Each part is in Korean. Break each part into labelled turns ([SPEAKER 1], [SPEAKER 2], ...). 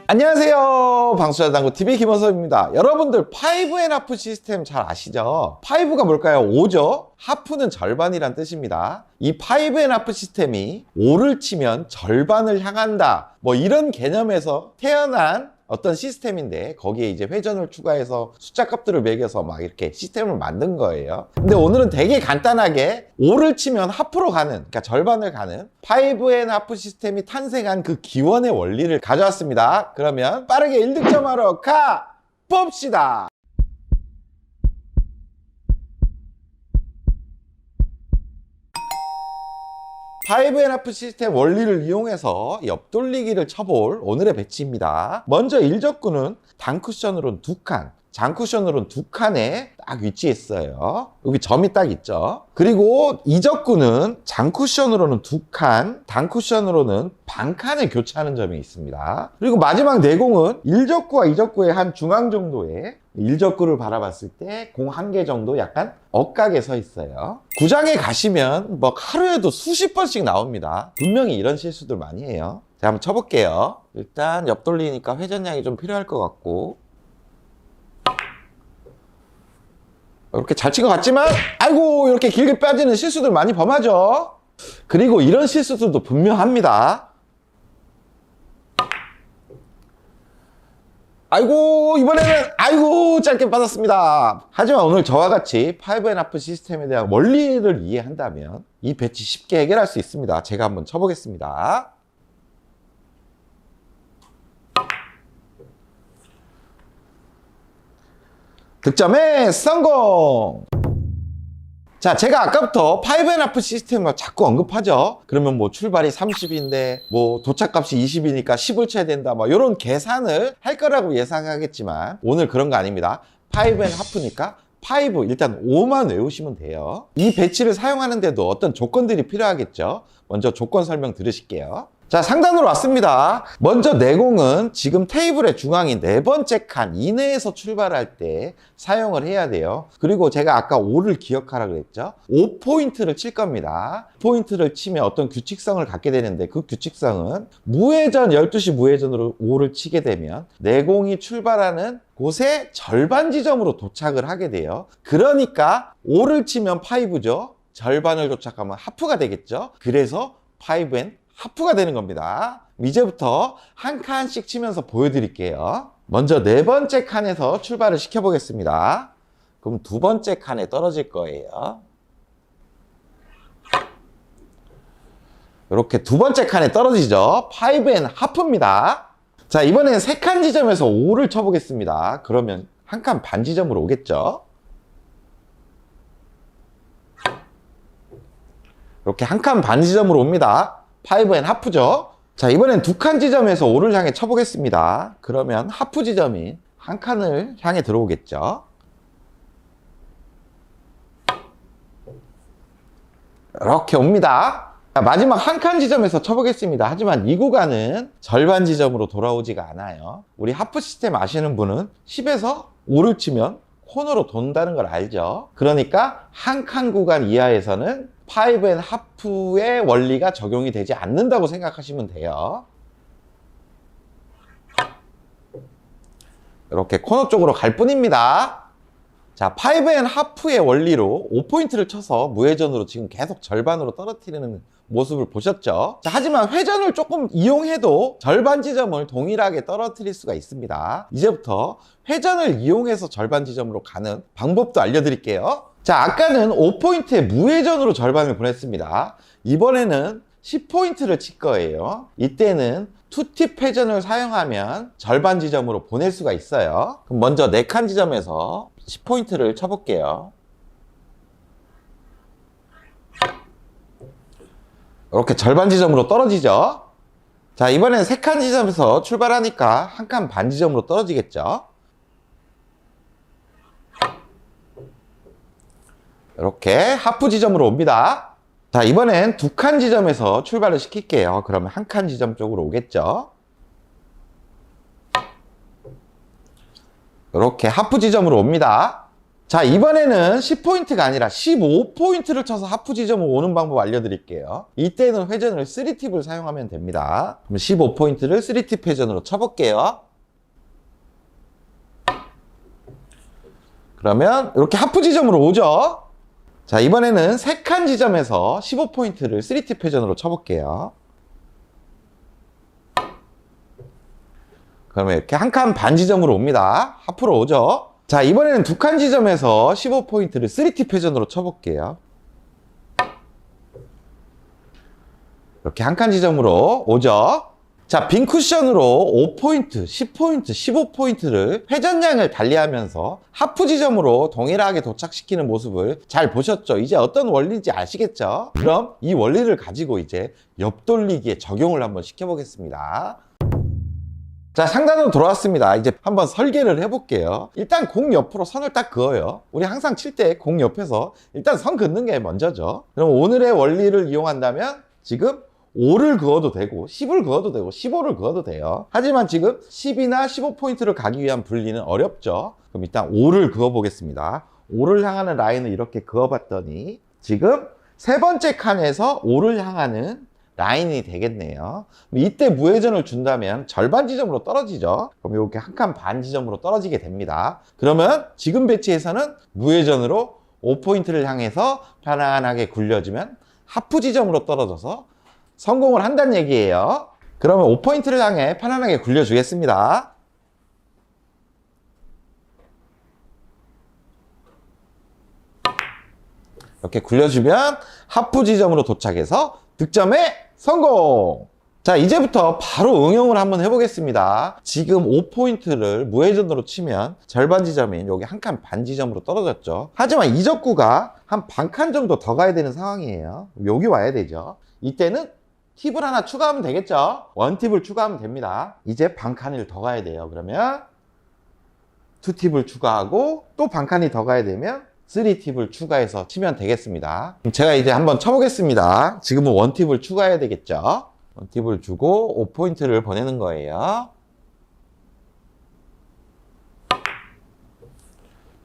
[SPEAKER 1] 안녕하세요, 방수자당구TV 김원섭입니다. 여러분들 5&하프 시스템 잘 아시죠? 5가 뭘까요? 5죠? 하프는 절반이란 뜻입니다. 이 5&하프 시스템이 5를 치면 절반을 향한다, 뭐 이런 개념에서 태어난 어떤 시스템인데, 거기에 이제 회전을 추가해서 숫자 값들을 매겨서 막 이렇게 시스템을 만든 거예요. 근데 오늘은 되게 간단하게 5를 치면 하프로 가는, 그러니까 절반을 가는 5&하프 시스템이 탄생한 그 기원의 원리를 가져왔습니다. 그러면 빠르게 1득점하러 가 봅시다. 5&하프 시스템 원리를 이용해서 옆돌리기를 쳐볼 오늘의 배치입니다. 먼저 1적구는 단쿠션으로는 2칸, 장쿠션으로는 2칸에 딱 위치했어요. 여기 점이 딱 있죠. 그리고 2적구는 장쿠션으로는 2칸, 단쿠션으로는 반칸에 교차하는 점이 있습니다. 그리고 마지막 내공은 1적구와 2적구의 한 중앙 정도에 1적구를 바라봤을 때 공 한 개 정도 약간 억각에 서 있어요. 구장에 가시면 뭐 하루에도 수십 번씩 나옵니다. 분명히 이런 실수들 많이 해요. 자, 한번 쳐볼게요. 일단 옆 돌리니까 회전량이 좀 필요할 것 같고, 이렇게 잘 친 것 같지만 아이고 이렇게 길게 빠지는 실수들 많이 범하죠. 그리고 이런 실수들도 분명합니다. 아이고 이번에는 아이고 짧게 빠졌습니다. 하지만 오늘 저와 같이 5&하프 시스템에 대한 원리를 이해한다면 이 배치 쉽게 해결할 수 있습니다. 제가 한번 쳐보겠습니다. 득점에 성공! 자, 제가 아까부터 5&하프 시스템을 자꾸 언급하죠. 그러면 뭐 출발이 30인데 뭐 도착값이 20이니까 10을 쳐야 된다, 뭐 이런 계산을 할 거라고 예상하겠지만 오늘 그런 거 아닙니다. 5&하프니까 5, 일단 5만 외우시면 돼요. 이 배치를 사용하는데도 어떤 조건들이 필요하겠죠. 먼저 조건 설명 들으실게요. 자, 상단으로 왔습니다. 먼저 내공은 지금 테이블의 중앙인 네 번째 칸 이내에서 출발할 때 사용을 해야 돼요. 그리고 제가 아까 5를 기억하라 그랬죠. 5포인트를 칠 겁니다. 포인트를 치면 어떤 규칙성을 갖게 되는데, 그 규칙성은 무회전 12시 무회전으로 5를 치게 되면 내공이 출발하는 곳의 절반 지점으로 도착을 하게 돼요. 그러니까 5를 치면 5죠. 절반을 도착하면 하프가 되겠죠. 그래서 5&하프가 되는 겁니다. 이제부터 한 칸씩 치면서 보여드릴게요. 먼저 네 번째 칸에서 출발을 시켜보겠습니다. 그럼 두 번째 칸에 떨어질 거예요. 이렇게 두 번째 칸에 떨어지죠. 5&하프입니다. 자, 이번엔 세 칸 지점에서 5를 쳐보겠습니다. 그러면 한 칸 반 지점으로 오겠죠. 이렇게 한 칸 반 지점으로 옵니다. 5&하프죠. 자, 이번엔 두 칸 지점에서 5를 향해 쳐보겠습니다. 그러면 하프 지점인 한 칸을 향해 들어오겠죠. 이렇게 옵니다. 자, 마지막 한 칸 지점에서 쳐보겠습니다. 하지만 이 구간은 절반 지점으로 돌아오지가 않아요. 우리 하프 시스템 아시는 분은 10에서 5를 치면 코너로 돈다는 걸 알죠. 그러니까 한 칸 구간 이하에서는 5&하프의 원리가 적용이 되지 않는다고 생각하시면 돼요. 이렇게 코너 쪽으로 갈 뿐입니다. 자, 5&하프의 원리로 5포인트를 쳐서 무회전으로 지금 계속 절반으로 떨어뜨리는 모습을 보셨죠? 자, 하지만 회전을 조금 이용해도 절반 지점을 동일하게 떨어뜨릴 수가 있습니다. 이제부터 회전을 이용해서 절반 지점으로 가는 방법도 알려드릴게요. 자, 아까는 5포인트에 무회전으로 절반을 보냈습니다. 이번에는 10포인트를 칠 거예요. 이때는 투팁 회전을 사용하면 절반 지점으로 보낼 수가 있어요. 그럼 먼저 4칸 지점에서 10포인트를 쳐볼게요. 이렇게 절반 지점으로 떨어지죠. 자, 이번엔 3칸 지점에서 출발하니까 한 칸 반 지점으로 떨어지겠죠. 이렇게 하프 지점으로 옵니다. 자, 이번엔 두 칸 지점에서 출발을 시킬게요. 그러면 한 칸 지점 쪽으로 오겠죠. 이렇게 하프 지점으로 옵니다. 자, 이번에는 10포인트가 아니라 15포인트를 쳐서 하프 지점을 오는 방법 알려드릴게요. 이때는 회전을 3팁을 사용하면 됩니다. 그럼 15포인트를 3팁 회전으로 쳐볼게요. 그러면 이렇게 하프 지점으로 오죠. 자, 이번에는 3칸 지점에서 15포인트를 3팁 회전으로 쳐볼게요. 그러면 이렇게 한 칸 반 지점으로 옵니다. 하프로 오죠. 자, 이번에는 2칸 지점에서 15포인트를 3팁 회전으로 쳐볼게요. 이렇게 한 칸 지점으로 오죠. 자, 빈 쿠션으로 5포인트, 10포인트, 15포인트를 회전량을 달리하면서 하프 지점으로 동일하게 도착시키는 모습을 잘 보셨죠? 이제 어떤 원리인지 아시겠죠? 그럼 이 원리를 가지고 이제 옆돌리기에 적용을 한번 시켜보겠습니다. 자, 상단으로 돌아왔습니다. 이제 한번 설계를 해볼게요. 일단 공 옆으로 선을 딱 그어요. 우리 항상 칠 때 공 옆에서 일단 선 긋는 게 먼저죠. 그럼 오늘의 원리를 이용한다면 지금 5를 그어도 되고 10을 그어도 되고 15를 그어도 돼요. 하지만 지금 10이나 15포인트를 가기 위한 분리는 어렵죠. 그럼 일단 5를 그어 보겠습니다. 5를 향하는 라인을 이렇게 그어봤더니 지금 세 번째 칸에서 5를 향하는 라인이 되겠네요. 이때 무회전을 준다면 절반 지점으로 떨어지죠. 그럼 이렇게 한 칸 반 지점으로 떨어지게 됩니다. 그러면 지금 배치에서는 무회전으로 5포인트를 향해서 편안하게 굴려주면 하프 지점으로 떨어져서 성공을 한다는 얘기예요. 그러면 5포인트를 향해 편안하게 굴려주겠습니다. 이렇게 굴려주면 하프 지점으로 도착해서 득점에 성공! 자, 이제부터 바로 응용을 한번 해보겠습니다. 지금 5포인트를 무회전으로 치면 절반 지점인 여기 한 칸 반 지점으로 떨어졌죠. 하지만 이 적구가 한 반 칸 정도 더 가야 되는 상황이에요. 여기 와야 되죠. 이때는 팁을 하나 추가하면 되겠죠. 원팁을 추가하면 됩니다. 이제 반 칸을 더 가야 돼요. 그러면 2팁을 추가하고 또 반 칸이 더 가야 되면 3팁을 추가해서 치면 되겠습니다. 그럼 제가 이제 한번 쳐보겠습니다. 지금은 1팁을 추가해야 되겠죠. 1팁을 주고 5포인트를 보내는 거예요.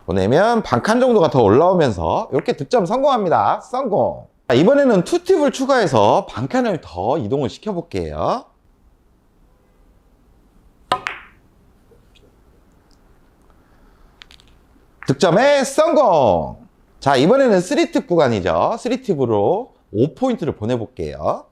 [SPEAKER 1] 보내면 반 칸 정도가 더 올라오면서 이렇게 득점 성공합니다. 성공! 자, 이번에는 2팁을 추가해서 반 칸을 더 이동을 시켜볼게요. 득점에 성공! 자, 이번에는 3팁 구간이죠. 3팁으로 5포인트를 보내볼게요.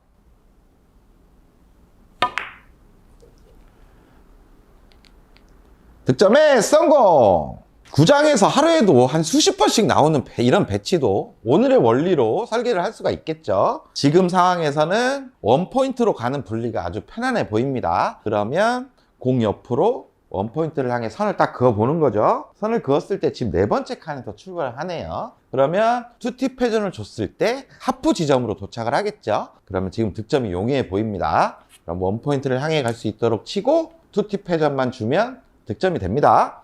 [SPEAKER 1] 득점에 성공! 구장에서 하루에도 한 수십 번씩 나오는 이런 배치도 오늘의 원리로 설계를 할 수가 있겠죠. 지금 상황에서는 원포인트로 가는 분리가 아주 편안해 보입니다. 그러면 공 옆으로 원포인트를 향해 선을 딱 그어보는 거죠. 선을 그었을 때 지금 네 번째 칸에서 출발을 하네요. 그러면 2팁 회전을 줬을 때 하프 지점으로 도착을 하겠죠. 그러면 지금 득점이 용이해 보입니다. 그럼 원포인트를 향해 갈 수 있도록 치고 2팁 회전만 주면 득점이 됩니다.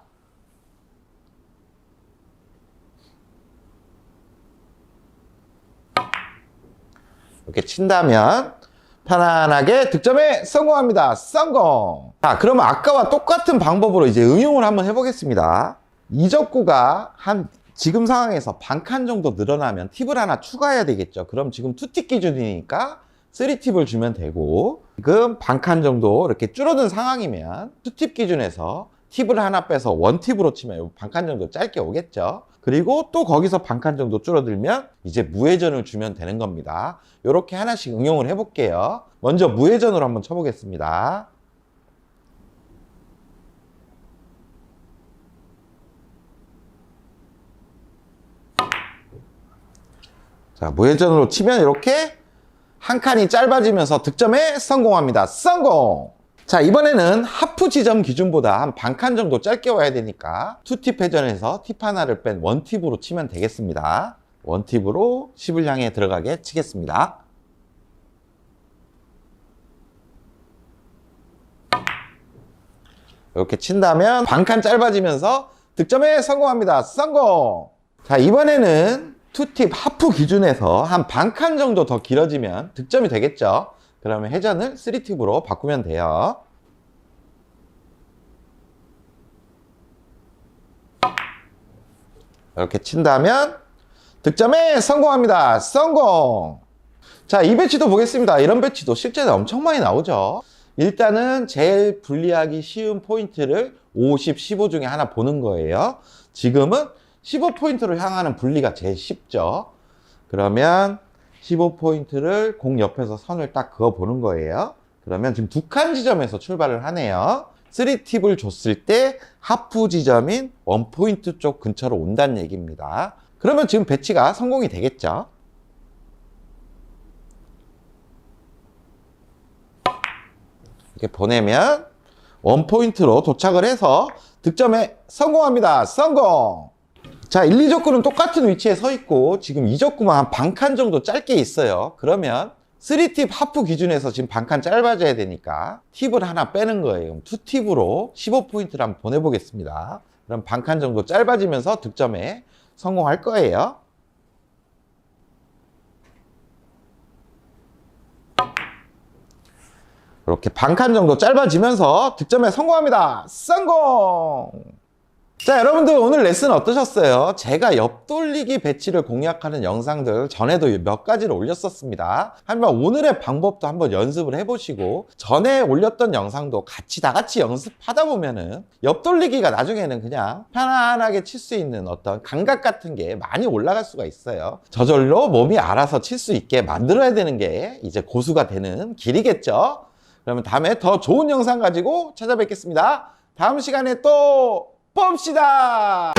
[SPEAKER 1] 이렇게 친다면 편안하게 득점에 성공합니다. 성공! 자, 그러면 아까와 똑같은 방법으로 이제 응용을 한번 해보겠습니다. 이 적구가 지금 상황에서 반 칸 정도 늘어나면 팁을 하나 추가해야 되겠죠. 그럼 지금 2팁 기준이니까 3팁을 주면 되고, 지금 반 칸 정도 이렇게 줄어든 상황이면 2팁 기준에서 팁을 하나 빼서 1팁으로 치면 반 칸 정도 짧게 오겠죠. 그리고 또 거기서 반 칸 정도 줄어들면 이제 무회전을 주면 되는 겁니다. 이렇게 하나씩 응용을 해볼게요. 먼저 무회전으로 한번 쳐보겠습니다. 자, 무회전으로 치면 이렇게 한 칸이 짧아지면서 득점에 성공합니다. 성공! 자, 이번에는 하프 지점 기준보다 한 반 칸 정도 짧게 와야 되니까 2팁 회전에서 팁 하나를 뺀 1팁으로 치면 되겠습니다. 1팁으로 10을 향해 들어가게 치겠습니다. 이렇게 친다면 반 칸 짧아지면서 득점에 성공합니다. 성공! 자, 이번에는 2팁 하프 기준에서 한 반 칸 정도 더 길어지면 득점이 되겠죠. 그러면 회전을 3팁으로 바꾸면 돼요. 이렇게 친다면 득점에 성공합니다. 성공! 자, 이 배치도 보겠습니다. 이런 배치도 실제로 엄청 많이 나오죠. 일단은 제일 분리하기 쉬운 포인트를 50, 15 중에 하나 보는 거예요. 지금은 15포인트로 향하는 분리가 제일 쉽죠. 그러면 15포인트를 공 옆에서 선을 딱 그어 보는 거예요. 그러면 지금 두 칸 지점에서 출발을 하네요. 3팁을 줬을 때 하프 지점인 1포인트 쪽 근처로 온다는 얘기입니다. 그러면 지금 배치가 성공이 되겠죠. 이렇게 보내면 1포인트로 도착을 해서 득점에 성공합니다. 성공! 자, 1, 2족구는 똑같은 위치에 서 있고 지금 2족구만 한 반칸 정도 짧게 있어요. 그러면 3팁 하프 기준에서 지금 반칸 짧아져야 되니까 팁을 하나 빼는 거예요. 그럼 2팁으로 15포인트를 한번 보내보겠습니다. 그럼 반칸 정도 짧아지면서 득점에 성공할 거예요. 이렇게 반칸 정도 짧아지면서 득점에 성공합니다. 성공! 자, 여러분들 오늘 레슨 어떠셨어요? 제가 옆돌리기 배치를 공략하는 영상들 전에도 몇 가지를 올렸었습니다. 하지만 오늘의 방법도 한번 연습을 해보시고 전에 올렸던 영상도 다 같이 연습하다 보면은 옆돌리기가 나중에는 그냥 편안하게 칠 수 있는 어떤 감각 같은 게 많이 올라갈 수가 있어요. 저절로 몸이 알아서 칠 수 있게 만들어야 되는 게 이제 고수가 되는 길이겠죠. 그러면 다음에 더 좋은 영상 가지고 찾아뵙겠습니다. 다음 시간에 또 봅시다.